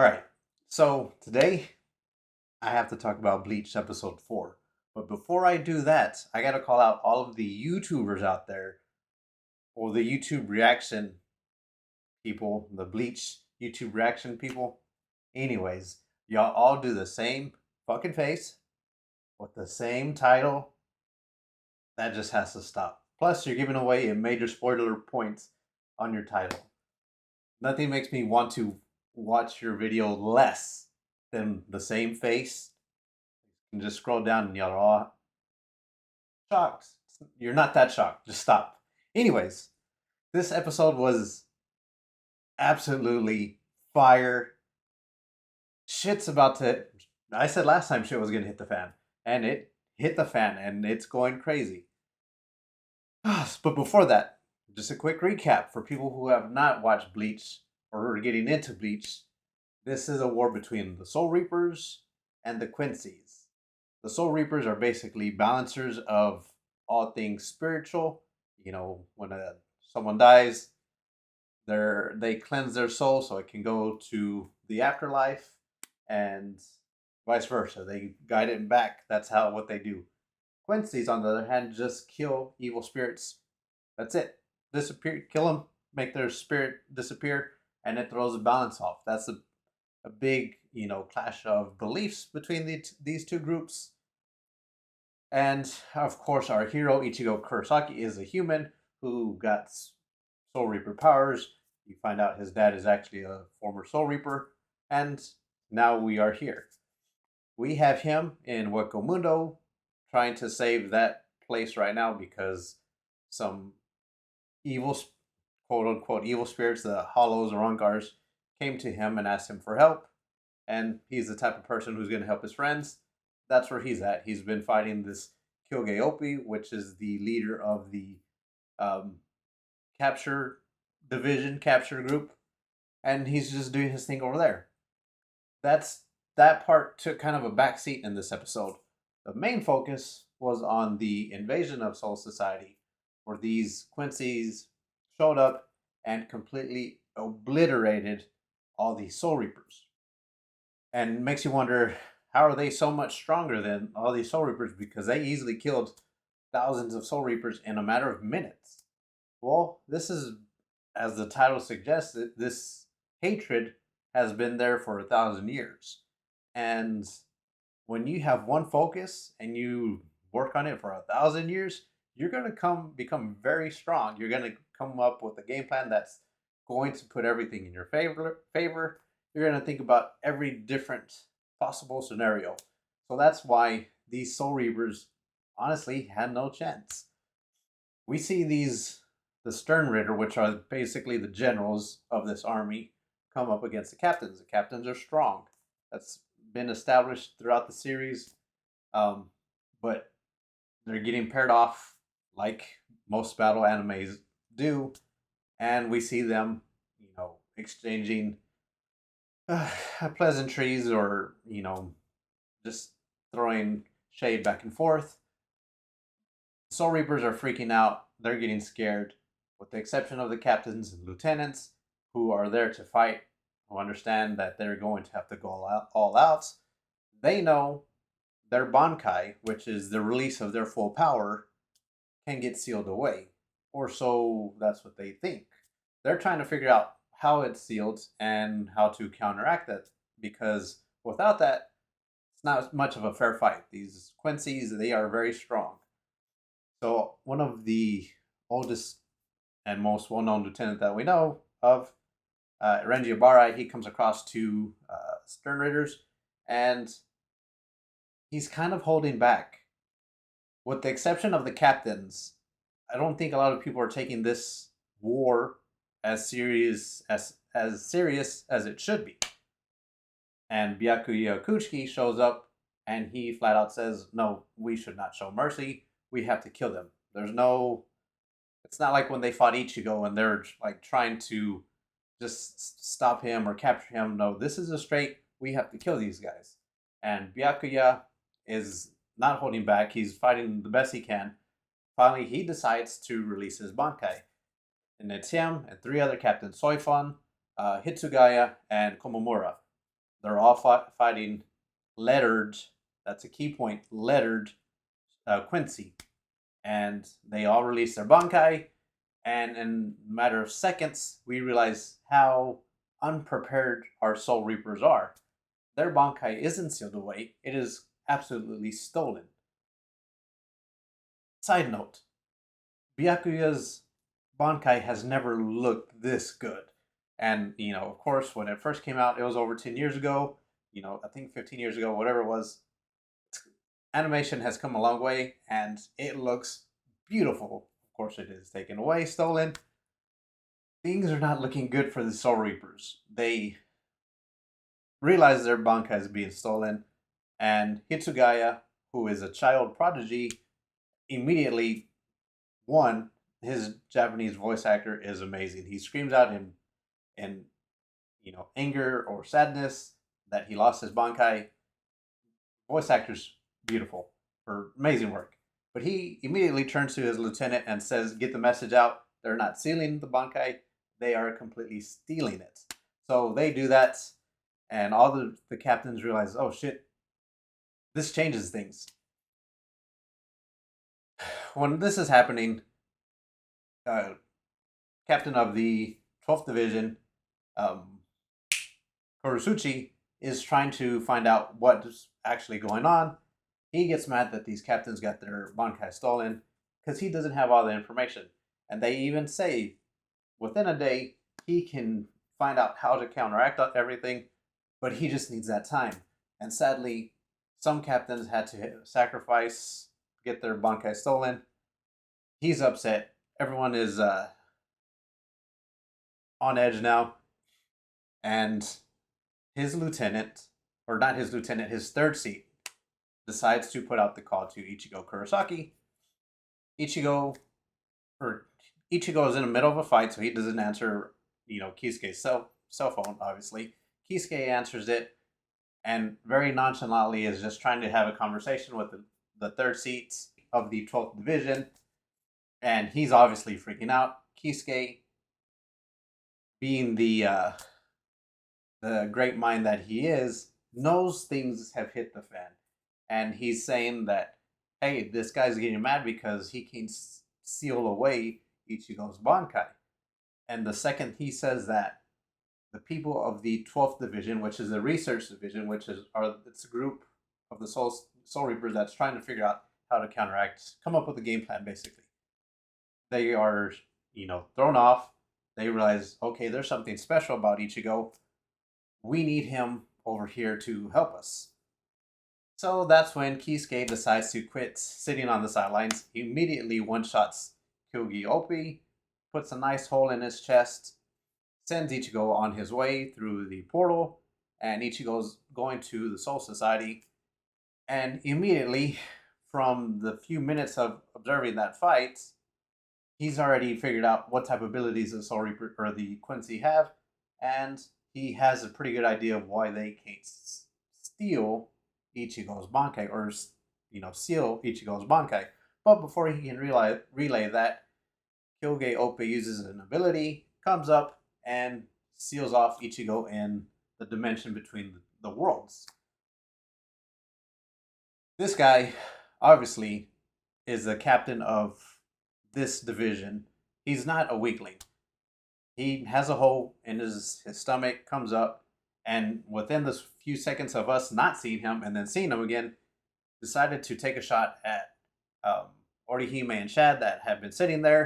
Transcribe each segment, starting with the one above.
All right. So today I have to talk about Bleach episode 4. But before I do that, I got to call out all of the YouTubers out there or the YouTube reaction people, the Bleach YouTube reaction people. Anyways, y'all all do the same fucking face with the same title. That just has to stop. Plus, you're giving away a major spoiler points on your title. Nothing makes me want to watch your video less than the same face. You can just scroll down and y'all are all shocked. You're not that shocked. Just stop. Anyways, this episode was absolutely fire. Shit's about to. I said last time shit was gonna hit the fan, and it hit the fan, and it's going crazy. But before that, just a quick recap for people who have not watched Bleach or are getting into Bleach. This is a war between the Soul Reapers and the Quincy's. The Soul Reapers are basically balancers of all things spiritual. You know, when someone dies, they cleanse their soul so it can go to the afterlife, and vice versa. They guide it back. That's how what they do. Quincy's, on the other hand, just kill evil spirits. That's it. Disappear, kill them, make their spirit disappear, and it throws the balance off. That's a big, clash of beliefs between these two groups. And of course, our hero Ichigo Kurosaki is a human who got Soul Reaper powers. You find out his dad is actually a former Soul Reaper, and now we are here. We have him in Hueco Mundo trying to save that place right now because some evil, quote unquote, evil spirits, the Hollows or Ungars, came to him and asked him for help. And he's the type of person who's going to help his friends. That's where he's at. He's been fighting this Kyogeopi, which is the leader of the um, capture capture group, and he's just doing his thing over there. That part took kind of a backseat in this episode. The main focus was on the invasion of Soul Society, where these Quincy's showed up and completely obliterated all these Soul Reapers. And it makes you wonder, how are they so much stronger than all these Soul Reapers? Because they easily killed thousands of Soul Reapers in a matter of minutes. Well, this is, as the title suggests, this hatred has been there for 1,000 years. And when you have one focus and you work on it for 1,000 years, you're going to become very strong. You're going to come up with a game plan that's going to put everything in your favor. You're going to think about every different possible scenario. So that's why these Soul Reapers honestly had no chance. We see the Stern Ritter, which are basically the generals of this army, come up against the captains. The captains are strong. That's been established throughout the series. But they're getting paired off like most battle animes do. And we see them, exchanging pleasantries or, just throwing shade back and forth. Soul Reapers are freaking out. They're getting scared, with the exception of the captains and lieutenants who are there to fight, who understand that they're going to have to go all out. They know their Bankai, which is the release of their full power, can get sealed away. Or so that's what they think. They're trying to figure out how it's sealed and how to counteract that, because without that, it's not much of a fair fight. These Quincy's, they are very strong. So one of the oldest and most well-known lieutenant that we know of, Renji Ibarai, he comes across two Stern Raiders, and he's kind of holding back. With the exception of the captains, I don't think a lot of people are taking this war as serious as it should be. And Byakuya Kuchiki shows up and he flat out says, "No, we should not show mercy. We have to kill them." It's not like when they fought Ichigo and they're like trying to just stop him or capture him. No, this is a straight, we have to kill these guys. And Byakuya is not holding back. He's fighting the best he can. Finally, he decides to release his Bankai. And it's him and three other captains, Soifon, Hitsugaya, and Komomura. They're all fighting lettered. That's a key point. Lettered Quincy, and they all release their Bankai. And in a matter of seconds, we realize how unprepared our Soul Reapers are. Their Bankai isn't sealed away; it is absolutely stolen. Side note: Byakuya's Bankai has never looked this good. And, of course, when it first came out, it was over 10 years ago. I think 15 years ago, whatever it was. Animation has come a long way, and it looks beautiful. Of course, it is taken away, stolen. Things are not looking good for the Soul Reapers. They realize their Bankai is being stolen, and Hitsugaya, who is a child prodigy, immediately one, his Japanese voice actor is amazing. He screams out in anger or sadness that he lost his Bankai. Voice actor's beautiful for amazing work. But he immediately turns to his lieutenant and says, "Get the message out. They're not sealing the Bankai. They are completely stealing it." So they do that, and all the captains realize, "Oh shit, this changes things." When this is happening, uh, captain of the 12th Division, um, Korosuchi, is trying to find out what's actually going on. He gets mad that these captains got their Bankai stolen because he doesn't have all the information. And they even say within a day he can find out how to counteract everything, but he just needs that time. And sadly, some captains had to sacrifice, get their Bankai stolen. He's upset. Everyone is on edge now. And his lieutenant, or not his lieutenant, his third seat, decides to put out the call to Ichigo Kurosaki. Ichigo is in the middle of a fight, so he doesn't answer, Kisuke's cell phone, obviously. Kisuke answers it, and very nonchalantly is just trying to have a conversation with the third seat of the 12th Division, and he's obviously freaking out. Kisuke, being the great mind that he is, knows things have hit the fan. And he's saying that, hey, this guy's getting mad because he can't seal away Ichigo's Bankai. And the second he says that, the people of the 12th Division, which is the research division, it's a group of the Soul Reapers that's trying to figure out how to counteract, come up with a game plan, basically. They are, thrown off. They realize, okay, there's something special about Ichigo. We need him over here to help us. So that's when Kisuke decides to quit sitting on the sidelines. He immediately one-shots Kyugi Opie, puts a nice hole in his chest, sends Ichigo on his way through the portal, and Ichigo's going to the Soul Society. And immediately, from the few minutes of observing that fight, he's already figured out what type of abilities the Soul Reaper or the Quincy have, and he has a pretty good idea of why they can't steal Ichigo's Bankai or seal Ichigo's Bankai. But before he can relay that, Kyugi Opie uses an ability, comes up, and seals off Ichigo in the dimension between the worlds. This guy, obviously, is the captain of this division. He's not a weakling. He has a hole in his stomach, comes up, and within the few seconds of us not seeing him and then seeing him again, decided to take a shot at Orihime and Shad that have been sitting there.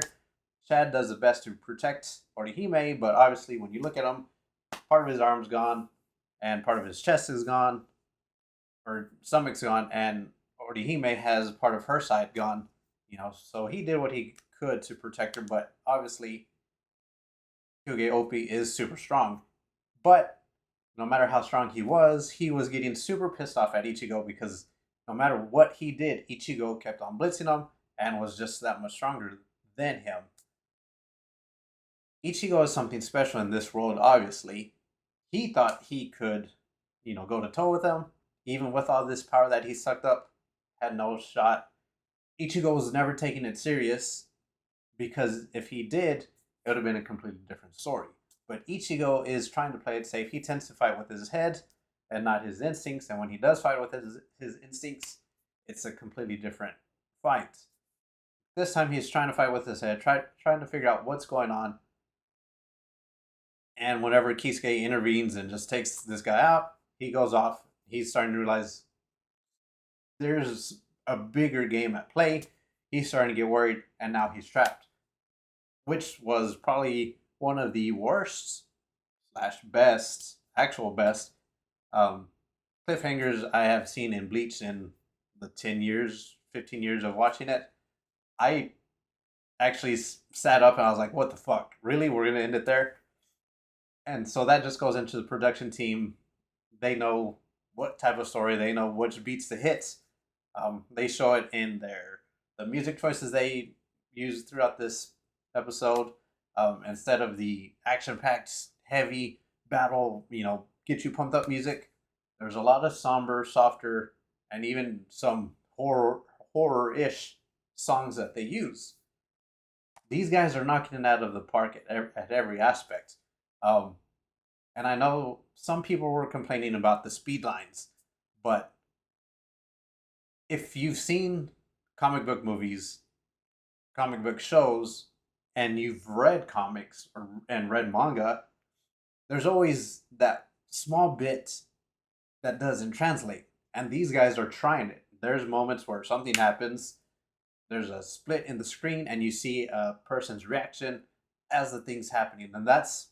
Shad does the best to protect Orihime, but obviously when you look at him, part of his arm's gone, and part of his chest is gone, or stomach's gone, and Orihime has part of her side gone. So he did what he could to protect her, but obviously Kyugi Opie is super strong. But no matter how strong he was getting super pissed off at Ichigo because no matter what he did, Ichigo kept on blitzing him and was just that much stronger than him. Ichigo is something special in this world, obviously. He thought he could, go to toe with him, even with all this power that he sucked up, had no shot. Ichigo was never taking it serious because if he did, it would have been a completely different story. But Ichigo is trying to play it safe. He tends to fight with his head, and not his instincts. And when he does fight with his instincts, it's a completely different fight. This time he's trying to fight with his head, trying to figure out what's going on. And whenever Kisuke intervenes and just takes this guy out, he goes off. He's starting to realize there's a bigger game at play. He's starting to get worried, and now he's trapped, which was probably one of the worst slash best, actual best um, cliffhangers I have seen in Bleach in the 10 years, 15 years of watching it. I actually sat up and I was like, what the fuck? Really? We're going to end it there? And so that just goes into the production team. They know what type of story, they know which beats to hit. They show it in the music choices they use throughout this episode. Instead of the action-packed, heavy battle, get you pumped up music, there's a lot of somber, softer, and even some horror-ish songs that they use. These guys are knocking it out of the park at every aspect. Um, and I know some people were complaining about the speed lines, but if you've seen comic book movies, comic book shows, and you've read comics and read manga, there's always that small bit that doesn't translate. And these guys are trying it. There's moments where something happens, there's a split in the screen, and you see a person's reaction as the thing's happening. And that's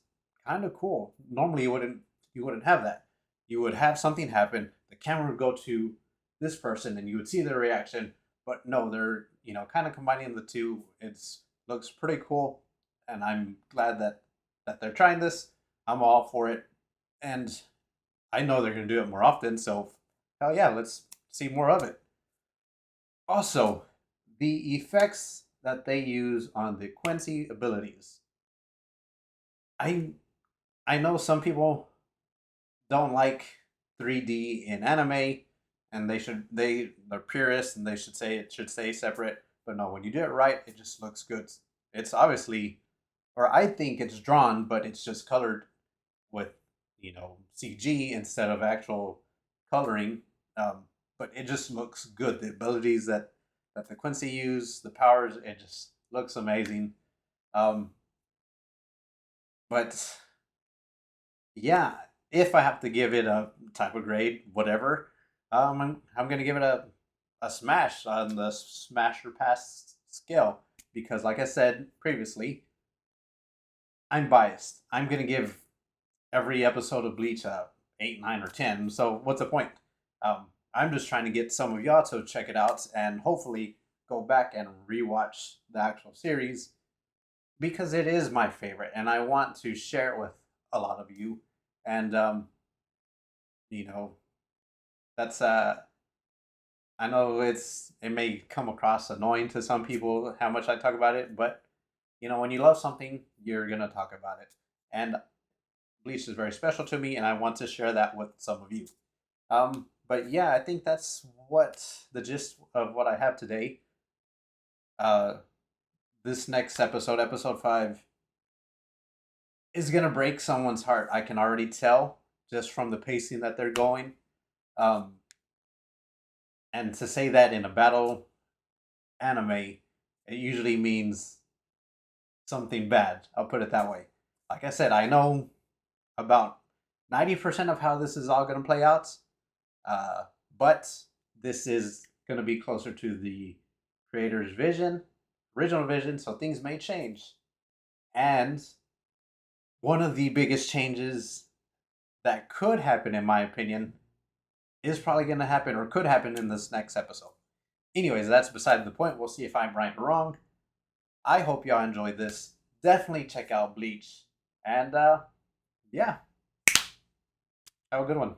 kind of cool. Normally you wouldn't have that. You would have something happen, the camera would go to this person and you would see their reaction, but no, they're kind of combining the two. It's looks pretty cool, and I'm glad that they're trying this. I'm all for it, and I know they're going to do it more often, so hell yeah, let's see more of it. Also, the effects that they use on the Quincy abilities. I I know some people don't like 3D in anime, and they're purists and they should say it should stay separate. But no, when you do it right, it just looks good. It's obviously, or I think it's drawn, but it's just colored with CG instead of actual coloring. But it just looks good. The abilities that the Quincy use, the powers, it just looks amazing. Um, but yeah, if I have to give it a type of grade, whatever, I'm gonna give it a smash on the smash or pass scale, because, like I said previously, I'm biased. I'm gonna give every episode of Bleach a 8, 9, or 10. So what's the point? I'm just trying to get some of y'all to check it out and hopefully go back and rewatch the actual series, because it is my favorite and I want to share it with a lot of you. And you know, that's I know it may come across annoying to some people how much I talk about it, but when you love something, you're gonna talk about it. And Bleach is very special to me, and I want to share that with some of you. But yeah, I think that's what the gist of what I have today. Uh, this next episode, episode 5, is gonna break someone's heart. I can already tell just from the pacing that they're going. Um, and to say that in a battle anime, it usually means something bad. I'll put it that way. Like I said, I know about 90% of how this is all going to play out, but this is going to be closer to the creator's vision, original vision, so things may change. And one of the biggest changes that could happen, in my opinion, is probably going to happen or could happen in this next episode. Anyways, that's beside the point. We'll see if I'm right or wrong. I hope y'all enjoyed this. Definitely check out Bleach. And yeah, have a good one.